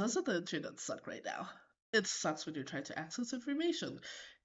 Doesn't the internet suck right now? It sucks when you're trying to access information.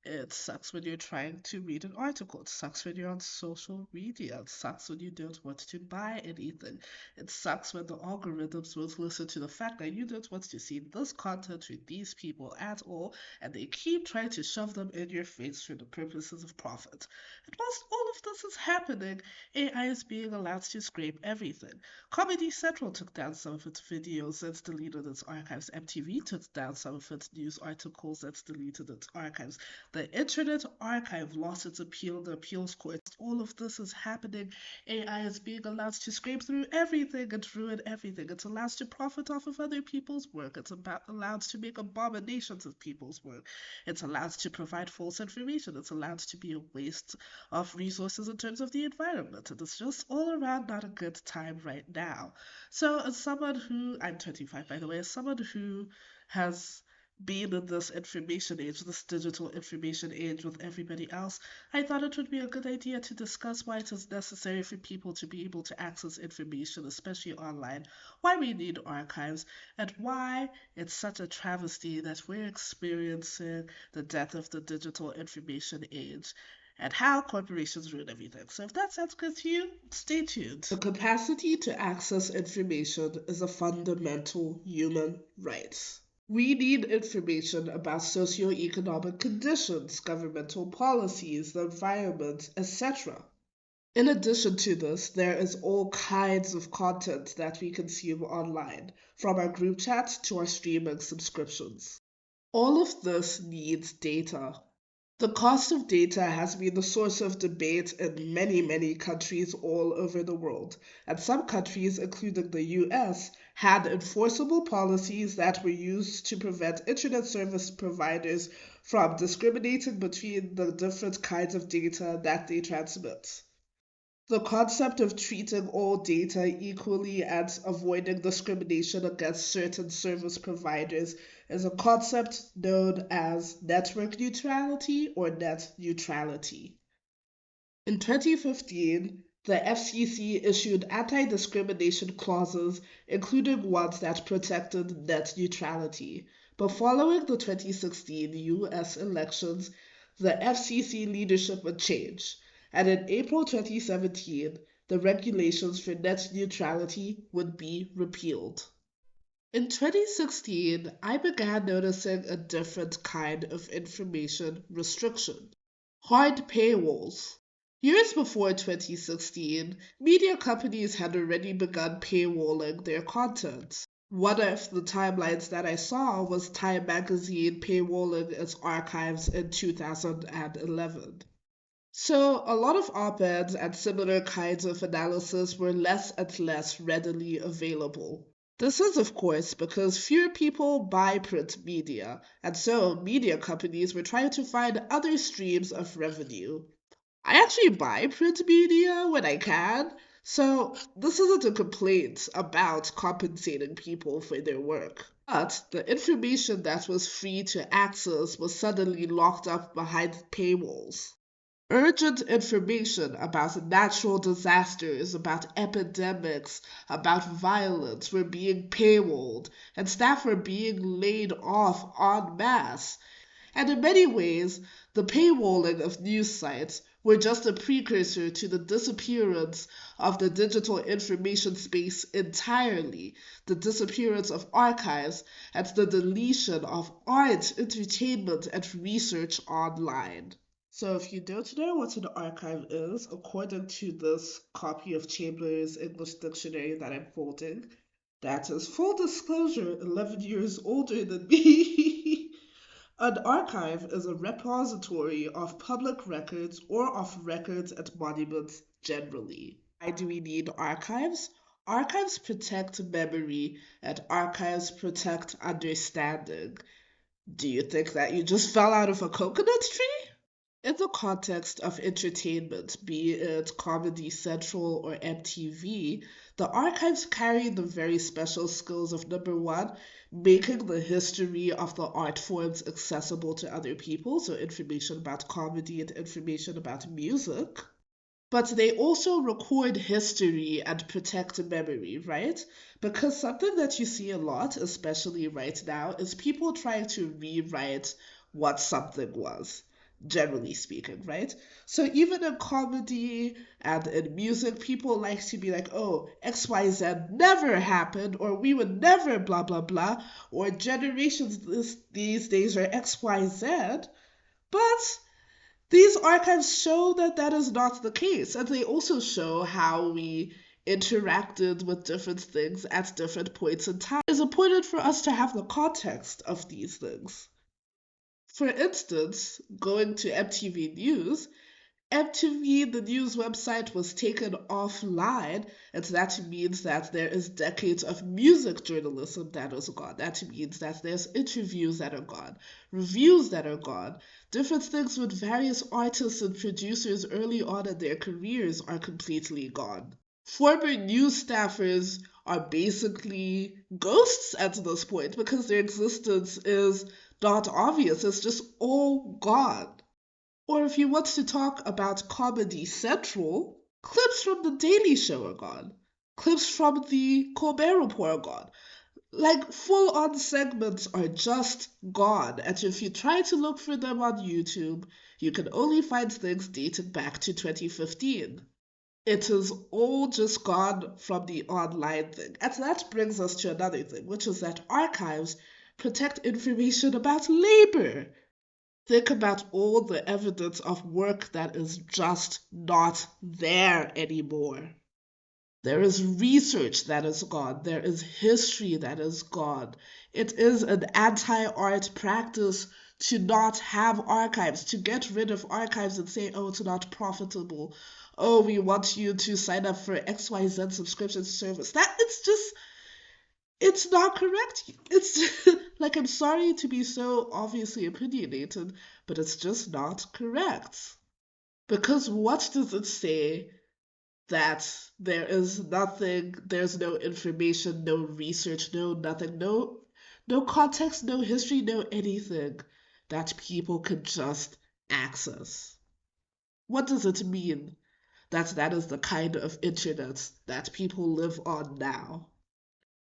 It sucks when you're trying to read an article. It sucks when you're on social media. It sucks when you don't want to buy anything. It sucks when the algorithms won't listen to the fact that you don't want to see this content with these people at all, and they keep trying to shove them in your face for the purposes of profit. And whilst all of this is happening, AI is being allowed to scrape everything. Comedy Central took down some of its videos and deleted its archives. MTV took down some of its news articles and deleted its archives. The Internet Archive lost its appeal, the appeals court. All of this is happening. AI is being allowed to scrape through everything and ruin everything. It's allowed to profit off of other people's work. It's allowed to make abominations of people's work. It's allowed to provide false information. It's allowed to be a waste of resources in terms of the environment. And it's just all around not a good time right now. So, as someone who, I'm 25 by the way, as someone who has been in this information age, this digital information age with everybody else, I thought it would be a good idea to discuss why it is necessary for people to be able to access information, especially online, why we need archives, and why it's such a travesty that we're experiencing the death of the digital information age and how corporations ruin everything. So if that sounds good to you, stay tuned. The capacity to access information is a fundamental human right. We need information about socioeconomic conditions, governmental policies, the environment, etc. In addition to this, there is all kinds of content that we consume online, from our group chat to our streaming subscriptions. All of this needs data. The cost of data has been the source of debate in many, many countries all over the world, and some countries, including the US, had enforceable policies that were used to prevent internet service providers from discriminating between the different kinds of data that they transmit. The concept of treating all data equally and avoiding discrimination against certain service providers is a concept known as network neutrality or net neutrality. In 2015, the FCC issued anti discrimination clauses, including ones that protected net neutrality. But following the 2016 US elections, the FCC leadership would change, and in April 2017, the regulations for net neutrality would be repealed. In 2016, I began noticing a different kind of information restriction: hard paywalls. Years before 2016, media companies had already begun paywalling their content. One of the timelines that I saw was Time magazine paywalling its archives in 2011. So, a lot of op eds and similar kinds of analysis were less and less readily available. This is, of course, because fewer people buy print media, and so media companies were trying to find other streams of revenue. I actually buy print media when I can, so this isn't a complaint about compensating people for their work. But the information that was free to access was suddenly locked up behind paywalls. Urgent information about natural disasters, about epidemics, about violence were being paywalled, and staff were being laid off en masse. And in many ways, the paywalling of news sites were just a precursor to the disappearance of the digital information space entirely, the disappearance of archives, and the deletion of art, entertainment, and research online. So if you don't know what an archive is, according to this copy of Chambers' English Dictionary that I'm holding, that is, full disclosure, 11 years older than me. An archive is a repository of public records or of records and monuments generally. Why do we need archives? Archives protect memory and archives protect understanding. Do you think that you just fell out of a coconut tree? In the context of entertainment, be it Comedy Central or MTV, the archives carry the very special skills of number one, making the history of the art forms accessible to other people, so information about comedy and information about music. but they also record history and protect memory, right? Because something that you see a lot, especially right now, is people trying to rewrite what something was, generally speaking, right? So even in comedy and in music, people like to be like, oh, XYZ never happened, or we would never blah, blah, blah, or generations these days are XYZ. But these archives show that that is not the case, and they also show how we interacted with different things at different points in time. It's important for us to have the context of these things. For instance, going to MTV News, MTV, the news website, was taken offline, and that means that there is decades of music journalism that is gone. That means that there's interviews that are gone, reviews that are gone, different things with various artists and producers early on in their careers are completely gone. Former news staffers are basically ghosts at this point because their existence is not obvious, it's just all gone. Or if you want to talk about Comedy Central, clips from The Daily Show are gone. Clips from The Colbert Report are gone. Like, full on segments are just gone. And if you try to look for them on YouTube, you can only find things dated back to 2015. It is all just gone from the online thing. And that brings us to another thing, which is that archives protect information about labor. Think about all the evidence of work that is just not there anymore. There is research that is gone. There is history that is gone. It is an anti art practice to not have archives, to get rid of archives and say, oh, it's not profitable. Oh, we want you to sign up for XYZ subscription service. That it's just it's not correct. It's like, I'm sorry to be so obviously opinionated, but it's just not correct. Because what does it say that there is nothing, there's no information, no research, no nothing, no context, no history, no anything that people could just access? What does it mean that that is the kind of internet that people live on now?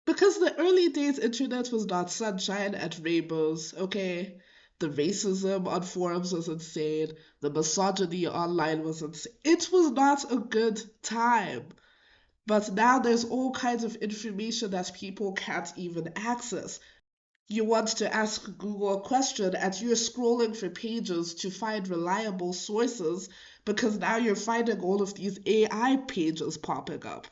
Because the early days internet was not sunshine and rainbows, okay? The racism on forums was insane. The misogyny online was insane. It was not a good time. But now there's all kinds of information that people can't even access. You want to ask Google a question and you're scrolling for pages to find reliable sources because now you're finding all of these AI pages popping up.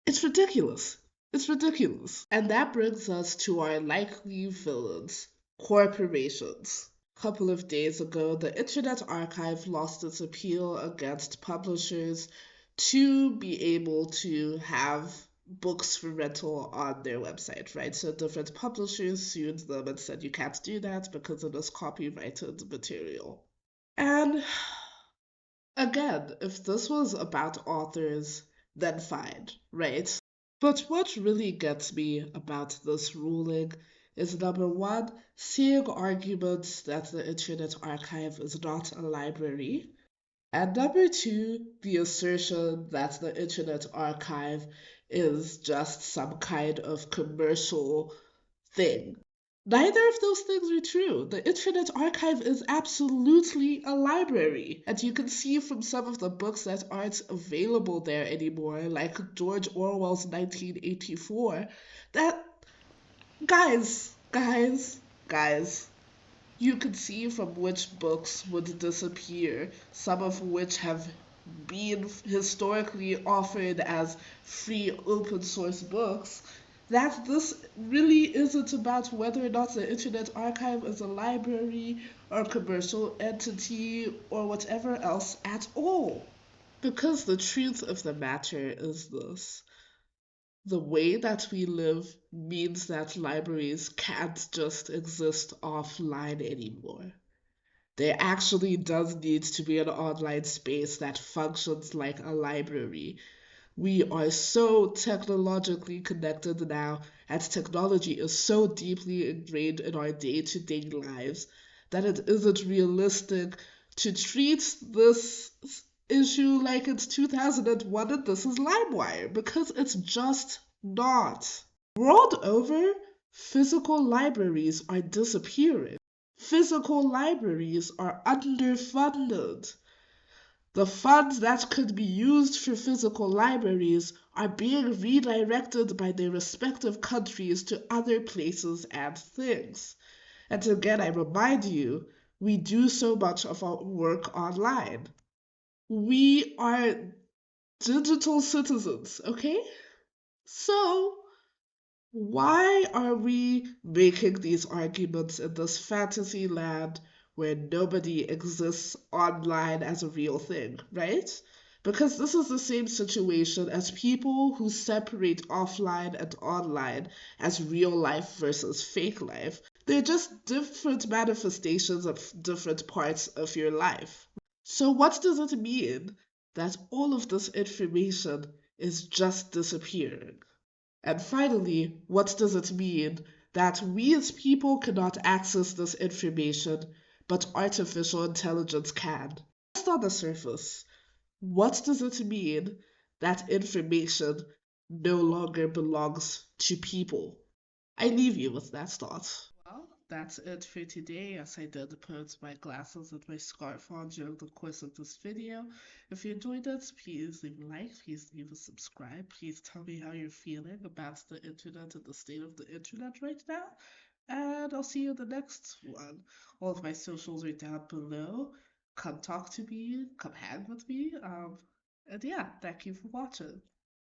It's ridiculous. It's ridiculous. And that brings us to our likely villains, corporations. A couple of days ago, the Internet Archive lost its appeal against publishers to be able to have books for rental on their website, right? So different publishers sued them and said you can't do that because it is copyrighted material. And again, if this was about authors, then fine, right? But what really gets me about this ruling is number one, seeing arguments that the Internet Archive is not a library, and number two, the assertion that the Internet Archive is just some kind of commercial thing. Neither of those things are true. The Internet Archive is absolutely a library. And you can see from some of the books that aren't available there anymore, like George Orwell's 1984, that, guys, you can see from which books would disappear, some of which have been historically offered as free open source books, that this really isn't about whether or not the Internet Archive is a library or a commercial entity or whatever else at all. Because the truth of the matter is this: the way that we live means that libraries can't just exist offline anymore. There actually does need to be an online space that functions like a library. We are so technologically connected now, and technology is so deeply ingrained in our day to day lives that it isn't realistic to treat this issue like it's 2001 and this is LimeWire, because it's just not. World over, physical libraries are disappearing. Physical libraries are underfunded. The funds that could be used for physical libraries are being redirected by their respective countries to other places and things. And again, I remind you, we do so much of our work online. We are digital citizens, okay? So, why are we making these arguments in this fantasy land where nobody exists online as a real thing, right? Because this is the same situation as people who separate offline and online as real life versus fake life. They're just different manifestations of different parts of your life. So, what does it mean that all of this information is just disappearing? And finally, what does it mean that we as people cannot access this information, but artificial intelligence can? Just on the surface, what does it mean that information no longer belongs to people? I leave you with that thought. Well, that's it for today, as I did put my glasses and my scarf on during the course of this video. If you enjoyed it, please leave a like, please leave a subscribe, please tell me how you're feeling about the internet and the state of the internet right now. And I'll see you in the next one. All of my socials are down below. Come talk to me, come hang with me. And yeah, thank you for watching.